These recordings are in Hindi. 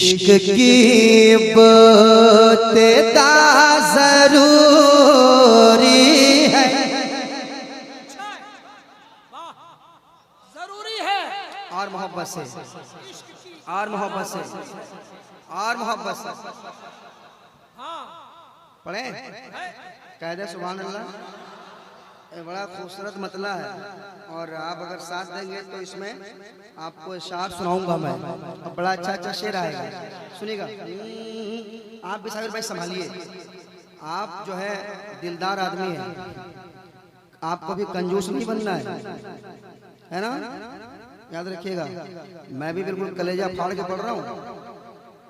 इश्क की बतेता जरूरी है, जरूरी है। और मोहब्बत से, और मोहब्बत से, और मोहब्बत से पढ़े कहते सुभान अल्लाह। बड़ा खूबसूरत मतला है और आप अगर साथ देंगे तो इसमें आपको इशार सुनाऊंगा मैं और बड़ा अच्छा अच्छा शेर आएगा, सुनिएगा। आप भी साबिर भाई संभालिए, आप जो है दिलदार आदमी है, आपको भी कंजूस नहीं बनना है ना, याद रखिएगा। मैं भी बिल्कुल कलेजा फाड़ के पढ़ रहा हूँ,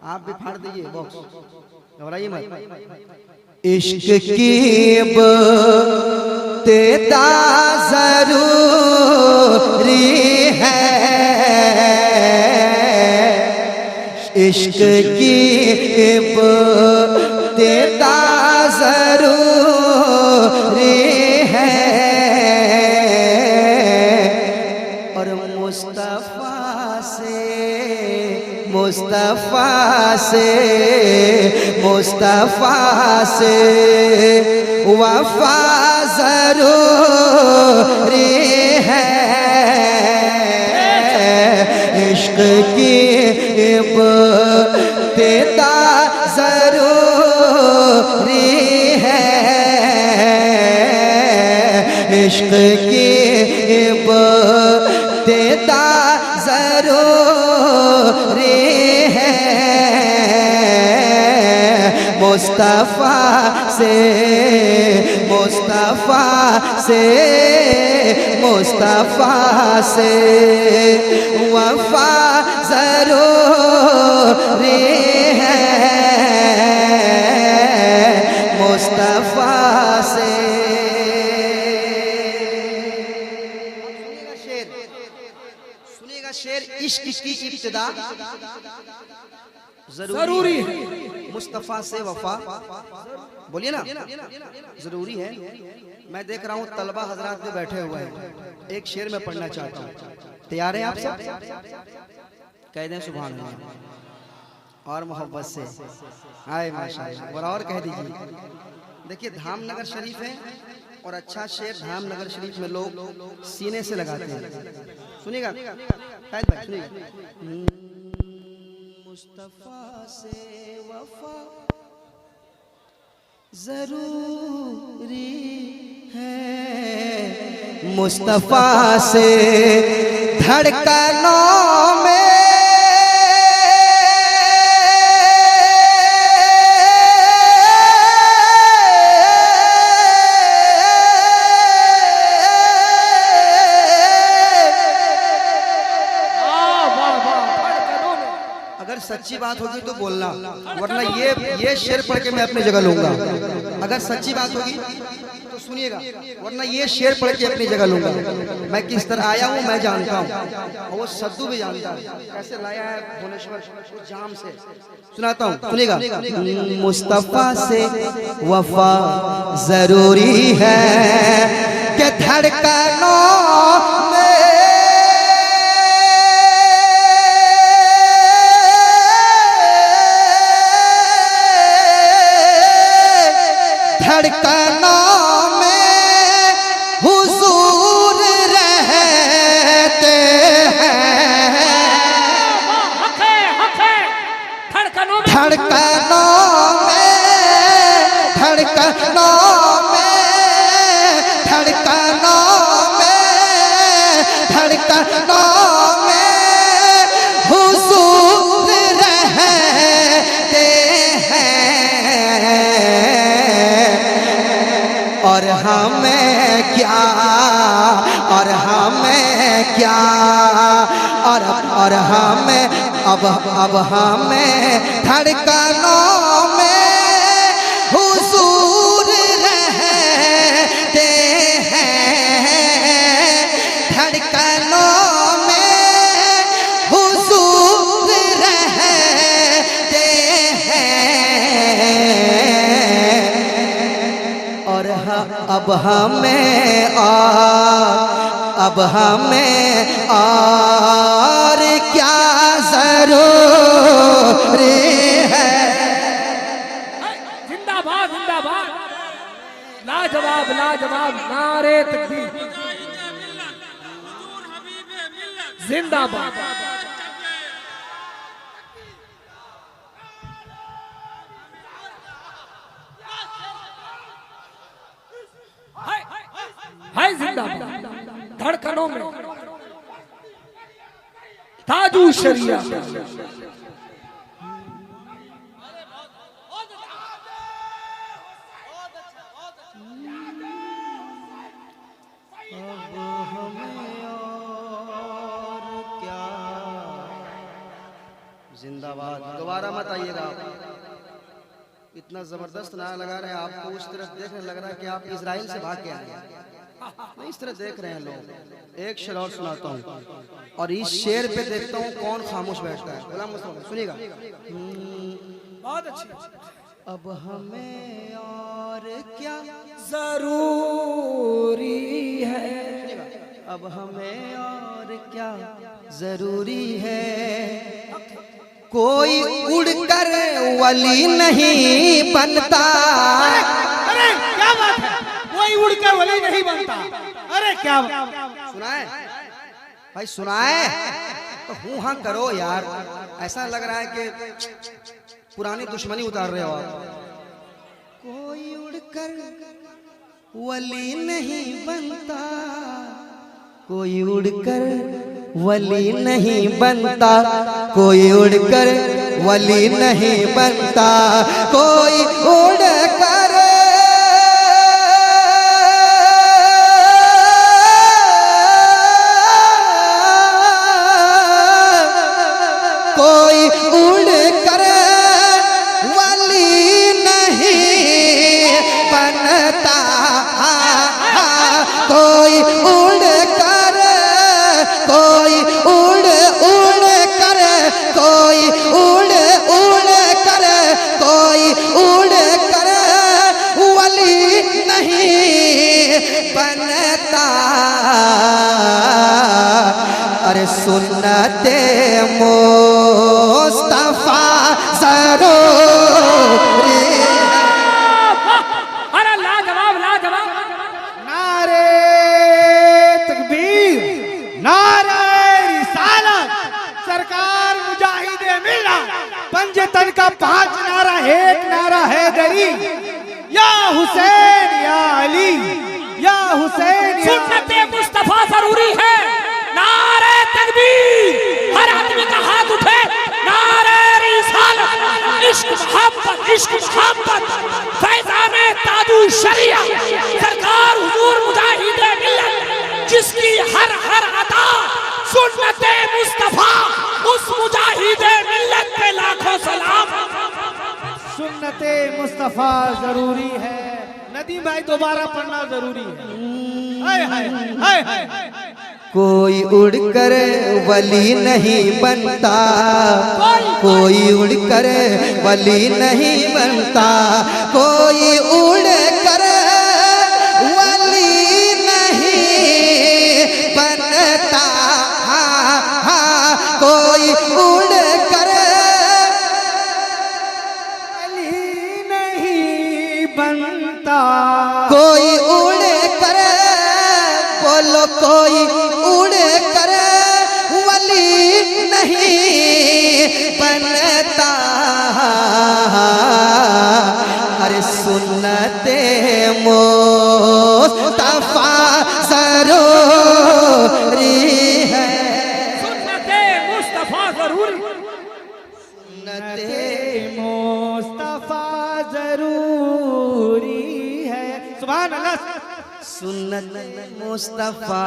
आप भी फाड़ दीजिए बॉक्स, घबराइए मत। इश्क की बतेता जरूरी है, इश्क की बतेता जरूरी है, और मुस्तफा से वफा जरूरी है, इश्क की बतेता जरूरी है, इश्क की बतेता जरूरी है, मुस्तफा से वफा जरूरी है, मुस्तफा से। सुनिएगा शेर, इश्क की इब्तिदा जरूरी है, मुस्तफा से वफा, बोलिए ना, जरूरी है। मैं देख रहा हूँ तलबा हजरात में बैठे हुए हैं, एक शेर में पढ़ना चाहता हूँ, तैयार हैं आप सब? कह दें सुभान अल्लाह और मोहब्बत से, आए माशाअल्लाह, और कह दीजिए। देखिए धामनगर शरीफ है और अच्छा शेर धामनगर शरीफ में लोग सीने से लगाते हैं, सुनिएगा शायद भाई, सुनिएगा। मुस्तफा से वफा जरूरी है, मुस्तफा से धड़कनों में सच्ची बात होगी तो बोलना, वरना ये शेर पढ़ के मैं अपनी जगह लूंगा। अगर सच्ची बात होगी तो सुनिएगा, वरना ये शेर पढ़ के अपनी जगह लूंगा। मैं किस तरह आया हूँ मैं जानता हूँ, और वो सद्दू भी जानता है कैसे लाया है भुवनेश्वर जाम से। सुनाता हूँ, सुनिएगा। मुस्तफा से वफा जरूरी है कि धड़कनों में धड़कनों में हुजूर रहते हैं, धड़कनों में हुजूर रहते हैं, और हमें क्या, और हमें अब हमें धड़कनों में हुजूर रहते हैं, धड़कनों में हुजूर रहते हैं, और अब हमें और क्या जरूरी है। जिंदाबाद जिंदाबाद, लाजवाब लाजवाब, नारे तकबीर, जिंदाबाद। है जिंदाबाद, धड़कनों में ताजू शरिया। जिंदाबाद। दोबारा मत आइएगा आप, इतना जबरदस्त नारा लगा रहे हैं। आपको उस तरफ देखने लग रहा है कि आप इजराइल से भाग के आए हैं। मैं इस तरह देख रहे हैं लोग। एक शेर और सुनाता हूँ, और इस शेर पे देखता हूँ कौन खामोश बैठता है। गुलाम मुस्तफा सुनिएगा। बहुत अच्छी। अब हमें और क्या जरूरी है, अब हमें और क्या जरूरी है। कोई उड़कर वली नहीं बनता। अरे क्या बात है, कोई उड़कर वली नहीं बनता। अरे क्या सुनाए भाई, सुनाए तो हूँ हाँ करो यार। ऐसा लग रहा है कि पुरानी दुश्मनी उतार रहे हो आप। कोई उड़कर वली नहीं बनता, कोई उड़कर वली नहीं बनता, कोई उड़कर वली नहीं बनता, कोई उड़कर कोई उड़कर वली नहीं बनता, कोई उड़कर, कोई उड़ उड़ कर, कोई उड़ उड़ कर, कोई उड़ कर वली नहीं बनता। अरे सुन्नते मुस्तफा जरूरी। अरे लाजवाब लाजवाब, नारे तकबीर, नारे रिसालत, सरकार मुजाहिदे मिल्लत, पंजतन का 5 नारा, एक नारा है दरी, या हुसैन या अली, या हुसैन। सुन्नते मुस्तफा जरूरी है, नारे तकबीर, हर आदमी का हाथ उठे, नारे रिसालत, इश्क मोहब्बत, इश्क मोहब्बत, फैज़ाने ताजू शरिया, सरकार हुजूर मुजाहिदे मिल्लत, जिसकी हर हर अदा सुन्नते मुस्तफा, उस मुजाहिदे मिल्लत पे लाखों सलाम। सुन्नते मुस्तफा जरूरी है। नदीम भाई दोबारा पढ़ना जरूरी है। हाय हाय हाय हाय। कोई उड़कर वली नहीं बनता, कोई उड़कर वली नहीं बनता, कोई उड़कर वली नहीं बनता, कोई उड़कर वली नहीं बनता, कोई उड़कर, बोलो कोई उड़कर वली नहीं बनता। अरे सुन्नते मुस्तफा जरूरी है, सुन्नते मुस्तफा जरूरी, सुन्नते मुस्तफा जरूरी है। सुभान अल्लाह। सुन्नत मुस्तफा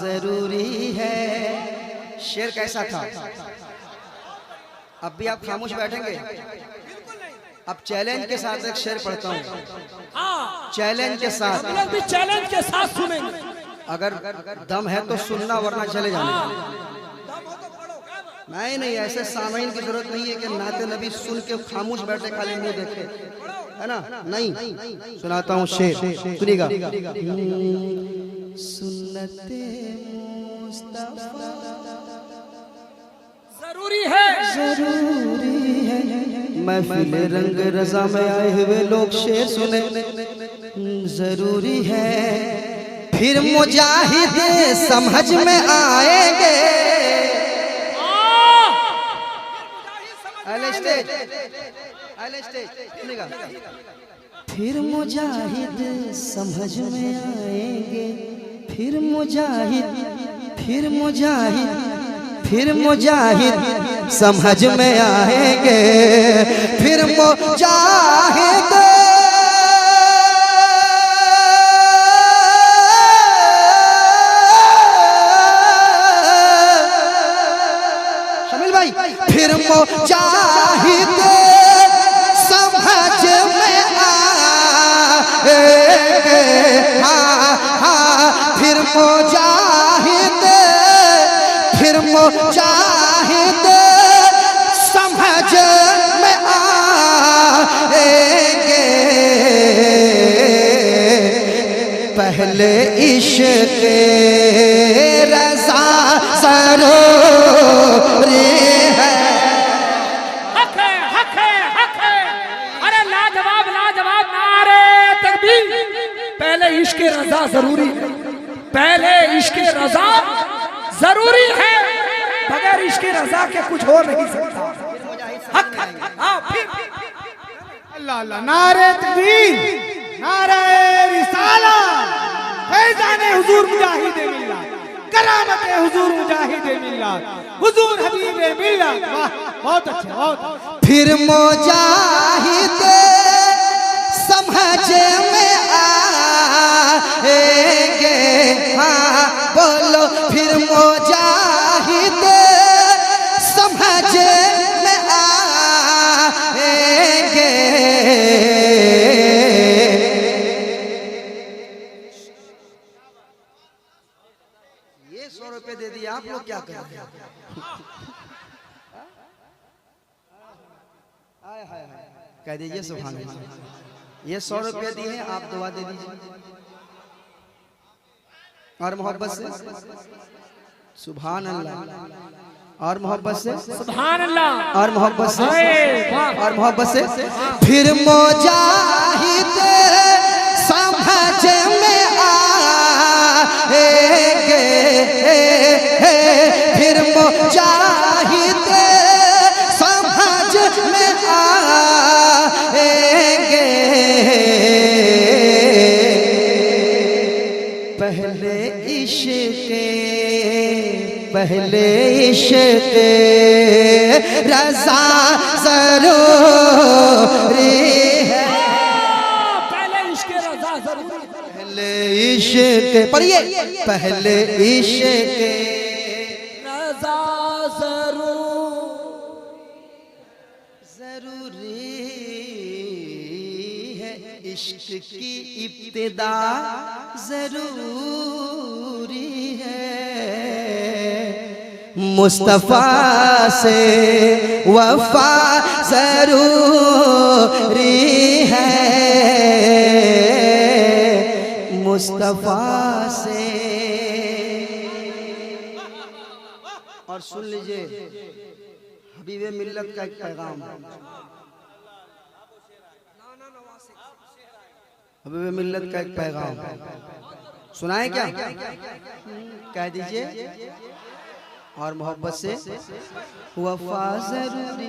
जरूरी है। शेर कैसा था? अब भी आप खामोश बैठेंगे? अब चैलेंज के साथ एक शेर पढ़ता हूँ, चैलेंज के साथ। हम लोग भी चैलेंज के साथ सुनेंगे। अगर दम है तो सुनना, वरना चले जाना। नहीं नहीं, ऐसे सामीन की जरूरत नहीं है कि नाते नबी सुन के खामोश बैठे खाली मुंह देखे, है ना? नहीं, सुनाता हूँ शेर, सुनिएगा। सुन्नते मुस्तफा जरूरी है। जरूरी है महफिल रंग रजा में आए हुए लोग शेर सुने, जरूरी है फिर मुजाहिद समझ में आएंगे। फिर मुजाहिद समझ में आएंगे, फिर मुजाहिद फिर मुजाहिद फिर मुजाहिद समझ में आएंगे, फिर मुजाहिद शमील भाई, फिर मुजाहिद समझ में आएंगे। हाँ हाँ फिर मुजाहिद फिर मुजाहिद समझ में आएंगे। पहले इश्क़ रज़ा ज़रूरी है। हक है, हक है, हक है। अरे लाजवाब लाजवाब, नारे तकबीर। पहले इश्क़ रज़ा जरूरी है, पहले इश्क़ रज़ा जरूरी है। बगैर इश्क़ रज़ा के कुछ हो नहीं सकता। हक है। हाँ फिर अल्लाह अल्लाह, नारे तकबीर, नारे रिसालत, फैज़ाने हुजूर मुजाहिद मिल्लत, करामत हुजूर मुजाहिद मिल्लत, हुजूर हबीब मिल्लत। वाह, बहुत अच्छा, बहुत अच्छा। फिर मुजाहिद समझ में आएंगे। हाँ बोलो फिर मुजाहिद समझ में आएंगे। ये 100 रुपए दे दिए, आप लोग क्या कर रहे हैं? कह दीजिए सुभान अल्लाह। ये 100 रुपए दिए हैं, आप दुआ दे दीजिए और मोहब्बत से सुभान अल्लाह, और मोहब्बत से सुभान अल्लाह, और मोहब्बत से वाह। और मोहब्बत से। फिर मुजाहिद समझ में आएंगे, फिर मुजाहिद समझ में आएंगे। पहले इश्क़ रज़ा ज़रूरी है। पहले इश्क़ रज़ा जरूरी है। पहले इश्क़ पढ़िए, पहले इश्क़ रज़ा जरूरी है, इश्क़ की इब्तिदा जरूरी है। मुस्तफा से वफा जरूरी है, मुस्तफा से। और सुन लीजिए हबीबे मिल्लत का एक पैगाम, हबीबे मिल्लत का एक पैगाम सुनाए क्या? कह दीजिए और मोहब्बत से वफा जरूरी,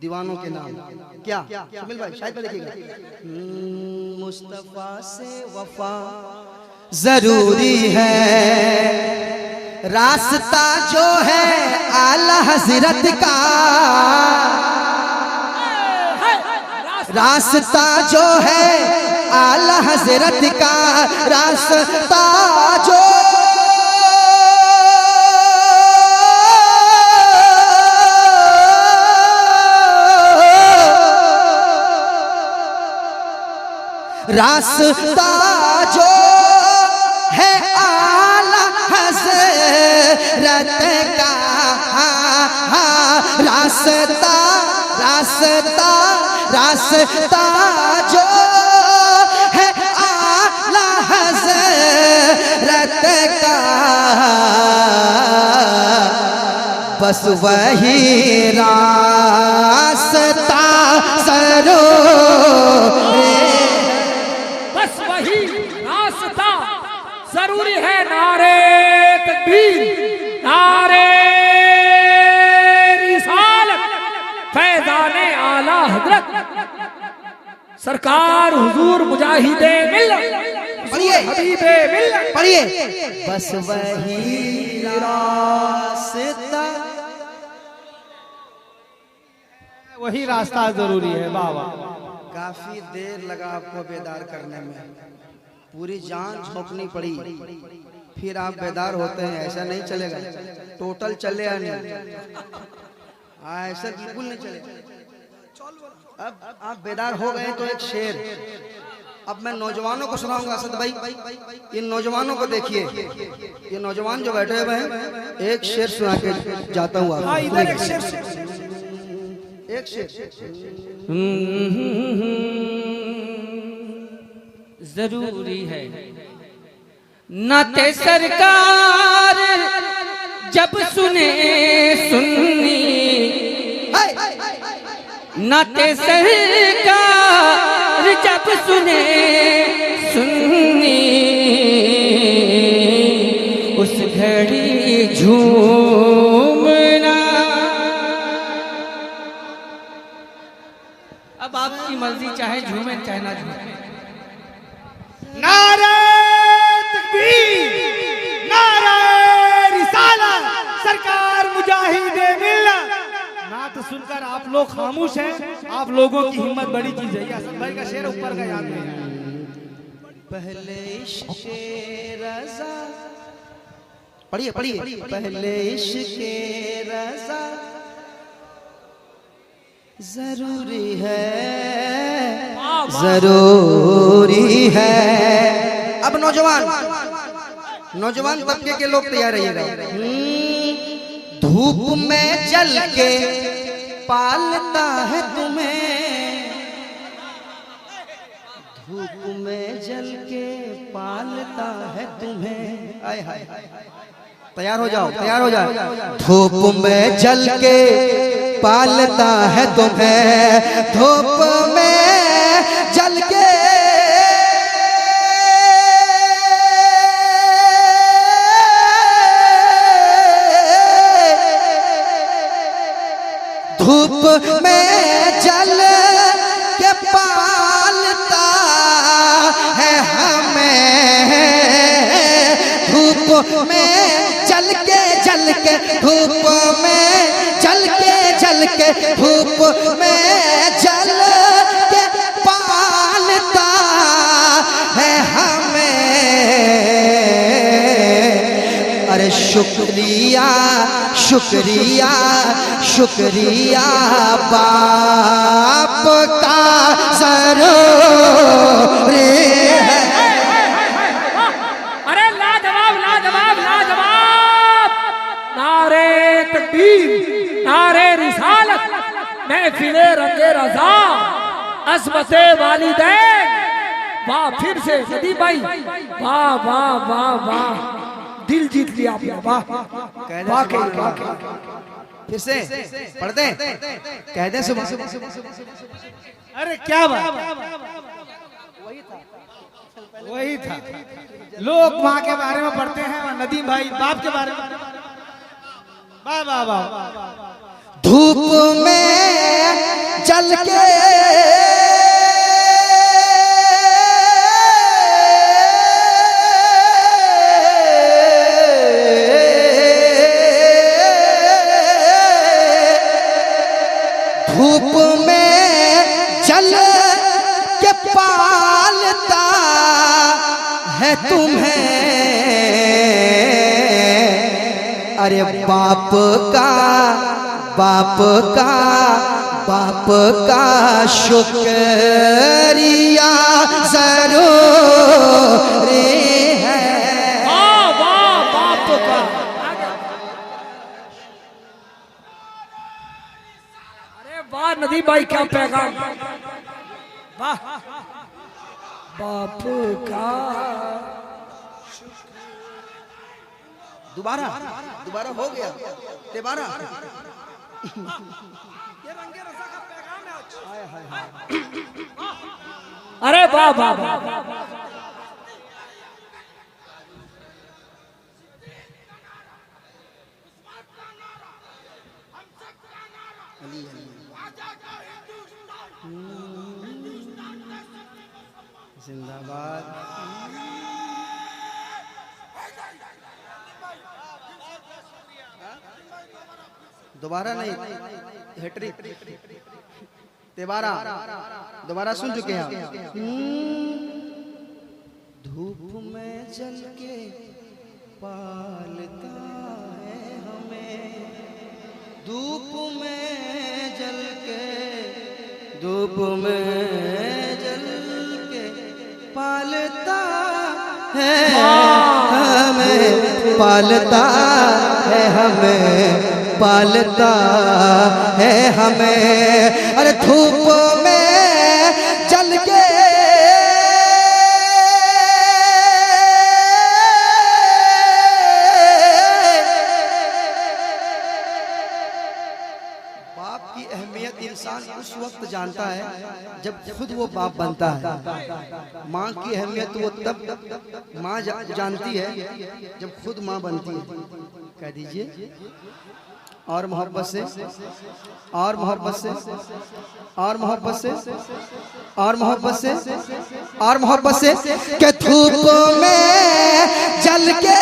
दीवानों के नाम। क्या सुमिल भाई शायद देखिएगा। मुस्तफा से वफा जरूरी है, रास्ता जो है आला हजरत का, रास्ता जो है आला हजरत का, रास्ता जो रास्ता जो है आला हज़रत का, रास्ता रास्ता रास्ता जो है आला हज़रत का, बस वही रास्ता जरूरी, बस वही रास्ता जरूरी है। नारे तकबीर, नारे रिसालत, फैज़ाने आला हजरत सरकार हुजूर मुजाहिदे मिल्लत, हबीबे मिल्लत। पढ़िए, बस वही रास्ता, वही रास्ता जरूरी है। बाबा काफी देर लगा आपको बेदार करने में, पूरी जान झोंकनी पड़ी, फिर आप बेदार होते हैं। ऐसा नहीं चलेगा, टोटल चले या नहीं, ऐसा बिल्कुल नहीं चलेगा। अब आप बेदार हो गए तो एक शेर अब मैं नौजवानों को सुनाऊंगा। असद भाई, इन नौजवानों को देखिए, ये नौजवान जो बैठे हुए हैं, एक शेर सुना के जाता हूँ। हाँ, इधर एक शेर, एक शेर जरूरी है। नाते सरकार जब सुने सुन्नी, नाते सरकार जब सुने सुन्नी, उस घड़ी झूमना। अब आपकी मर्जी, चाहे झूमे चाहे ना झूमे। नारे तकबीर, नारे रिसालत, सरकार मुजाहिदे मिल्लत। नात सुनकर आप लोग खामोश हैं, आप लोगों की हिम्मत बड़ी चीज है। असद भाई का शेर ऊपर का याद नहीं है। पहले इश्क़ रज़ा, पढ़िए पढ़िए, पहले इश्क़ रज़ा जरूरी है, जरूरी है। अब नौजवान तबके के लोग तैयार रहिएगा। धूप में जल के पालता है तुम्हें, धूप में जल के पालता है तुम्हें। आय हाय, तैयार हो जाओ, तैयार हो जाओ। धूप में जल के पालता है तुम्हें, धूप में जल के धूप में जल के पालता है हमें, धूप में जल के धूप में जल के धूप में जल के पालता है हमें। अरे शुक्रिया शुक्रिया शुक्रिया बाप का जरूरी है। अरे लाजवाब लाजवाब लाजवाब, नारे तकबीर, नारे रिसालत, महफिले रंगे रज़ा, अज़मते वालिदैन। वाह, फिर से नदी भाई, वाह वाह वाह वाह, दिल जीत लिया आपने। वाह वाह, फिर से पढ़ते कह दे सुबह। अरे क्या बात, वही था। लोग माँ के बारे में पढ़ते हैं, नदीम भाई बाप के बारे में। वाह वाह वाह। धूप में जल के धूप में जल के पालता है तुम्हें। अरे बाप का शुक्रिया जरूरी है। वाह वाह, बाप का। अरे वाह नदी भाई, क्या पैगाम। वाह, बाप का। दोबारा दोबारा हो गया दोबारा। अरे वाह वाह वाह। जिंदाबाद। दोबारा नहीं, हैट्रिक दोबारा दोबारा सुन चुके हैं आप। धूप में जल के पालता है हमें, धूप में जल के, धूप में जल के पालता है हमें, पालता है हमें, पालता है हमें। अरे धूप में जल के बाप की अहमियत इंसान उस वक्त जानता है जब खुद वो बाप बनता है। माँ की अहमियत वो तब माँ जानती है जब खुद माँ बनती है। कह दीजिए और मोहब्बत से, और मोहब्बत से, और मोहब्बत से, और मोहब्बत से, और मोहब्बत से के धूप में जल के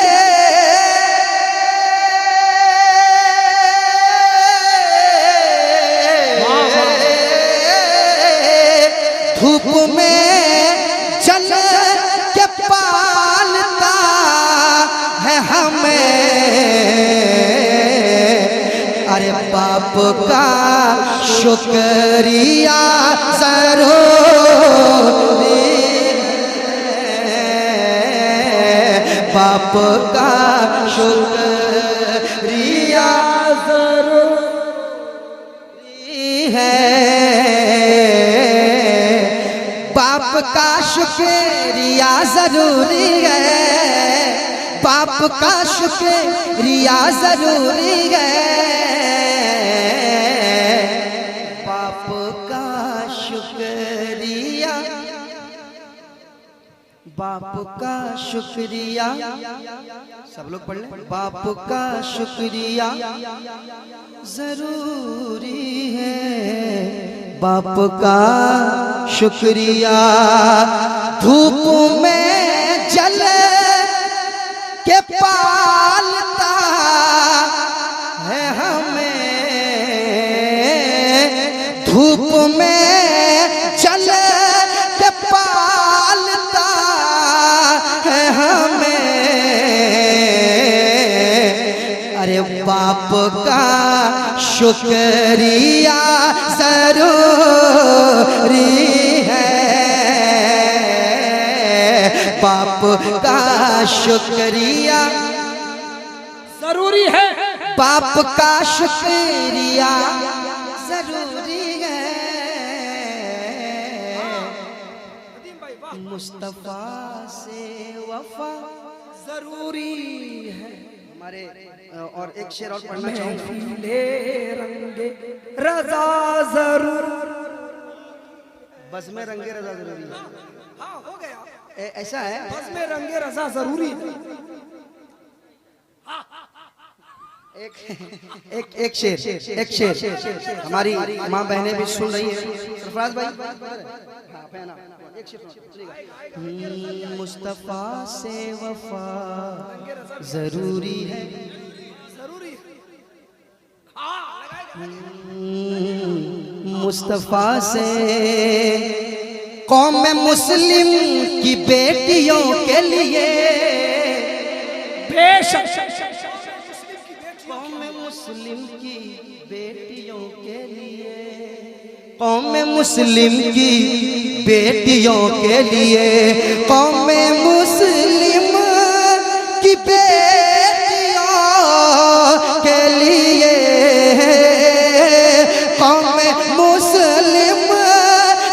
धूप में जल के पालता है हमें। अरे बाप का शुक्रिया जरूर बाप का शुक्रिया जरूरी है। बाप का शुक्रिया जरूरी है, बाप का शुक्रिया जरूरी है। बाप का शुक्रिया, बाप का शुक्रिया, सब लोग पढ़ लें। बाप का शुक्रिया जरूरी है, बाप का शुक्रिया। धूप में जल के पालता है हमें, धूप में जल के पालता है हमें। अरे बाप का शुक्रिया जरूरी है, बाप का शुक्रिया जरूरी है, बाप का शुक्रिया जरूरी है। मुस्तफा से वफा जरूरी है। हमारे और एक शेर और पढ़ना चाहूंगा। रंगे रजा जरूर, बस में रंगे रजा जरूरी है। हाँ हो गया, ऐसा है, बस में रंगे रजा जरूरी है। एक शेर, एक शेर हमारी माँ बहनें भी सुन रही है। सरफराज भाई एक शेर सुनिएगा। मुस्तफा से वफा जरूरी है, मुस्तफा से कौम मुस्लिम की बेटियों के लिए, बेशक कौम मुस्लिम की बेटियों के लिए, कौम मुस्लिम की बेटियों के लिए, कौम मुस्लिम की बेटियों के लिए, कौम मुस्लिम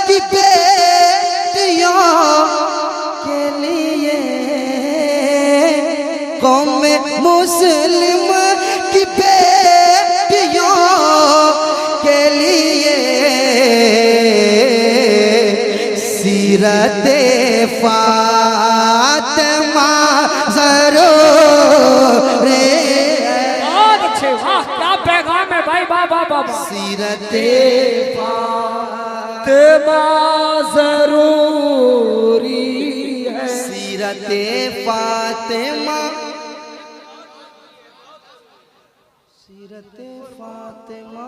की बेटियों के लिए, कौम मुस्लिम की बेटियों के लिए सीरत फातिमा जरूर बहुत अच्छे, वाह क्या पैगाम है भाई, वाह वाह वाह। सीरत फातिमा जरूरी है, सीरत फातिमा, सीरत फातिमा,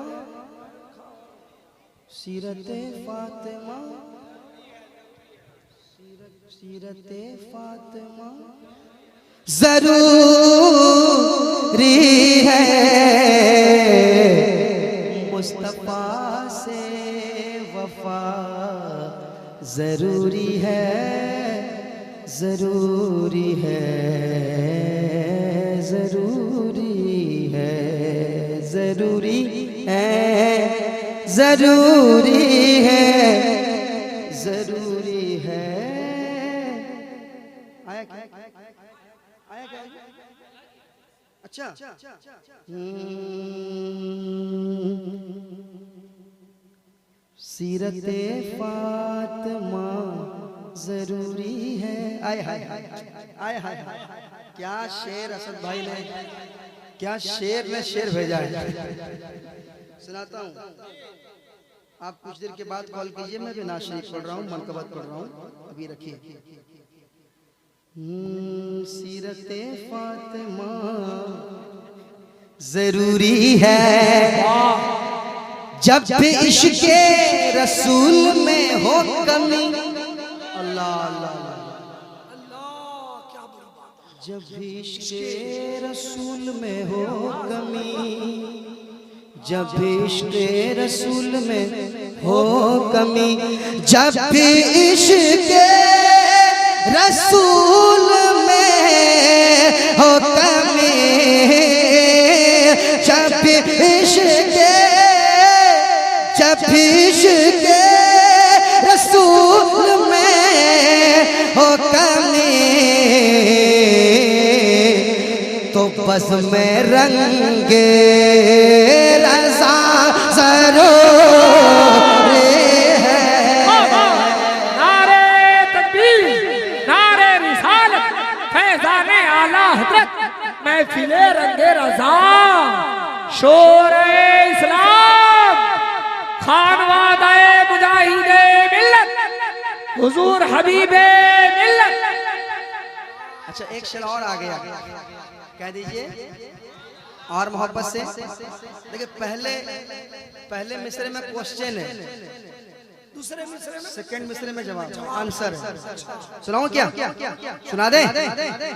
सीरत फातिमा, सीरत फातिमा जरूरी है, मुस्तफा से वफा जरूरी है, जरूरी है, जरूरी है, जरूरी है, जरूरी है, जरूरी है। आया क्या? आया क्या? अच्छा, सीरत फातिमा जरूरी है। आय हाय हाय आय हाय हाय, क्या शेर असद भाई ने, क्या शेर ने शेर भेजा है। सुनाता हूँ, आप कुछ देर के बाद कॉल कीजिए, मैं भी नात शरीफ पढ़ रहा हूँ, मनकबत पढ़ रहा हूँ, अभी रखिए। सीरत फातिमा जरूरी है, जब भी इश्क़ रसूल में हो कमी। अल्लाह अल्लाह जब भी इश्क़ रसूल में हो कमी, जब भी इश्क़ रसूल में हो कमी, जब भी इश्क़ रसूल में हो कमी, जब भी इश्क़, जब भी इश्क़ रसूल में हो कमी, तो बस में रंगे रज़ा जरूर है। नारे तकबीर, नारे रिसालत, फैज़ाने आला हज़रत, महफ़िले रंगे रज़ा, शोरे इस्लाम, खानवादाए मुजाहिदे मिल्लत, हुजूर हबीबे मिल्लत। अच्छा, एक शेर और आ गया, कह दीजिए और मोहब्बत से। देखिए, पहले मिसरे में क्वेश्चन है, दूसरे मिसरे में, सेकंड मिसरे में जवाब, आंसर है। सुनाऊं क्या? सुना दे,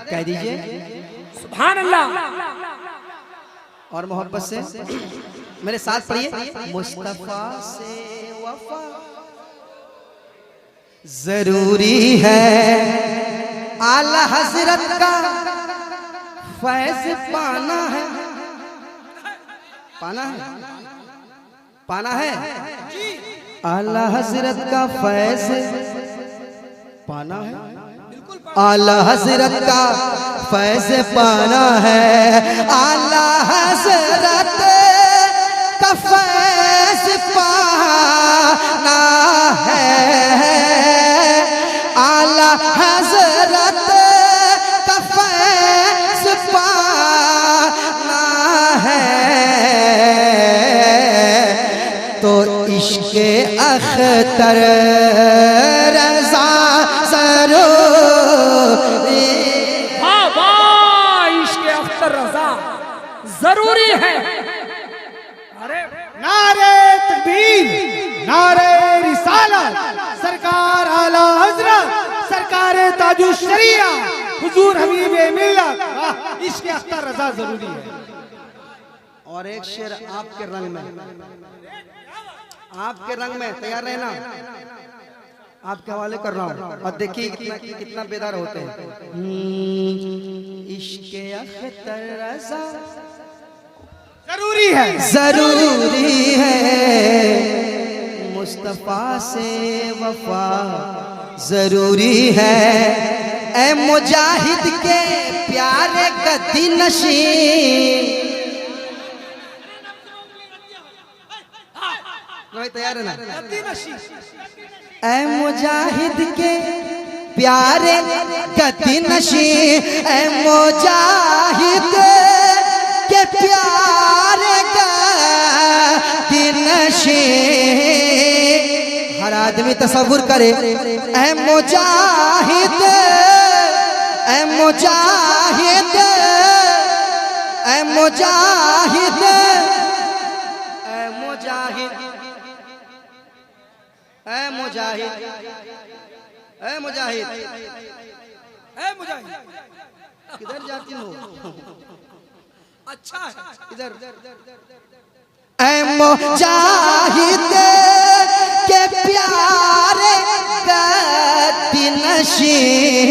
कह दीजिए सुभान अल्लाह। और मोहब्बत से मेरे साथ पढ़िए। मुस्तफा से वफा जरूरी है, आला हजरत का फैज़ पाना है, पाना है, पाना है, आला हजरत का फैज़ पाना है, आला हजरत का फैज़ पाना है, आला हजरत का फैज़ पाना है, आला हजरत का फैज़ पाना है, तो इश्क़ अख्तर रज़ा जरूरी। वाह वाह, इश्क़ अख्तर रज़ा जरूरी है। अरे नारे तकबीर, नारे रिसालत, सरकार आला हजरत, सरकार ताजुश शरिया, हुजूर हबीबे मिल्लत, इश्क़ अख्तर रज़ा जरूरी है। और एक शेर आपके रंग में, आपके रंग में, तैयार रहना, आपके हवाले कर रहा हूँ, और देखिए कितना बेदार होते हैं। इश्क़ अख्तर रज़ा जरूरी है, जरूरी है, मुस्तफा से वफा जरूरी है, ए मुजाहिद के प्यारे गद्दी नशीं। भाई तैयार है ना? ऐ मुजाहिद के प्यारे गद्दी नशीं, ऐ मुजाहिद के प्यारे गद्दी नशीं। हर आदमी तसव्वुर करे, ऐ मुजाहिद, ऐ मुजाहिद, ऐ मुजाहिद, ऐ मुजाहिद, ऐ मुजाहिद, ऐ मुजाहिद, ए मुजाहिद किधर जाती हो? अच्छा है इधर। ऐ मुजाहिद के प्यारे गद्दी नशीं,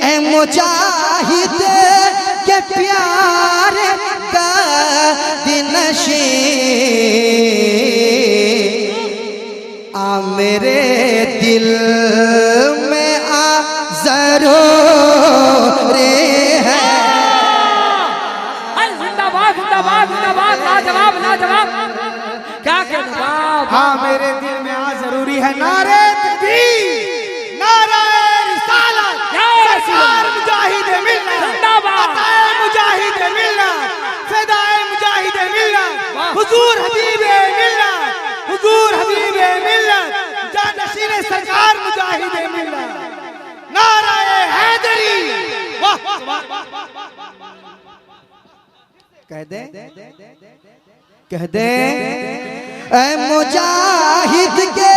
ऐ मुजाहिद के प्यारे गद्दी नशीं। आ मेरे दिल में आ जरूर है। अरे जिंदाबाद जिंदाबाद जिंदाबाद, लाजवाब लाजवाब, क्या क्या जवाब। हाँ मेरे दिल में आ जरूरी है। नारे तकबीर, नारे रिसालत, या सरकार मुजाहिद मिलना जिंदाबाद। अताए मुजाहिद मिलना, फिदाए मुजाहिद मिलना, हुजूर हबीबे मिलना, हुजूर हबीबे मिलना, जानशीन सरकार मुजाहिद मिलना। नारे हैदरी। वाह कह दे, कह दे, ऐ मुजाहिद के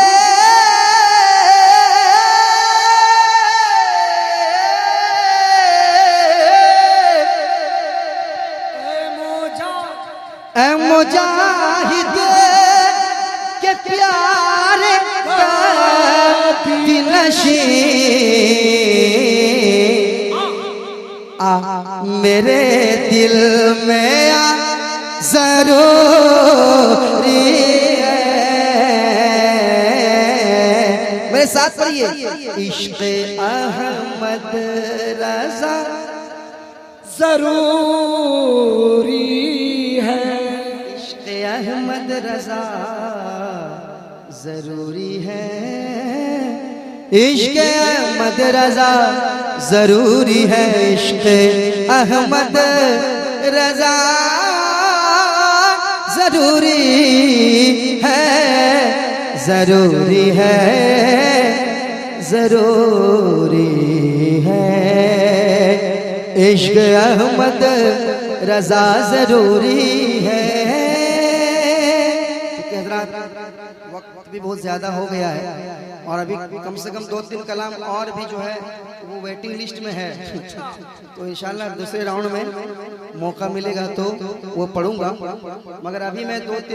ऐ मुजाहिद के प्यारे गद्दी नशीं। आ मेरे दिल में आ जरूरी है। मेरे साथ पढ़िए, इश्क़ अहमद रज़ा जरूरी है। इश्क़ अहमद रज़ा जरूरी है। इश्क़ अहमद रज़ा जरूरी है। इश्क़ अहमद रज़ा जरूरी है, जरूरी है, जरूरी है। इश्क़ अहमद रज़ा जरूरी है। क्योंकि हज़रात वक्त भी बहुत ज़्यादा हो गया है और अभी कम से कम 2-3 कलाम और भी जो है वो वेटिंग लिस्ट में है। तो इंशाल्लाह दूसरे राउंड में मौका मिलेगा तो वो पढ़ूंगा, मगर अभी मैं 2-3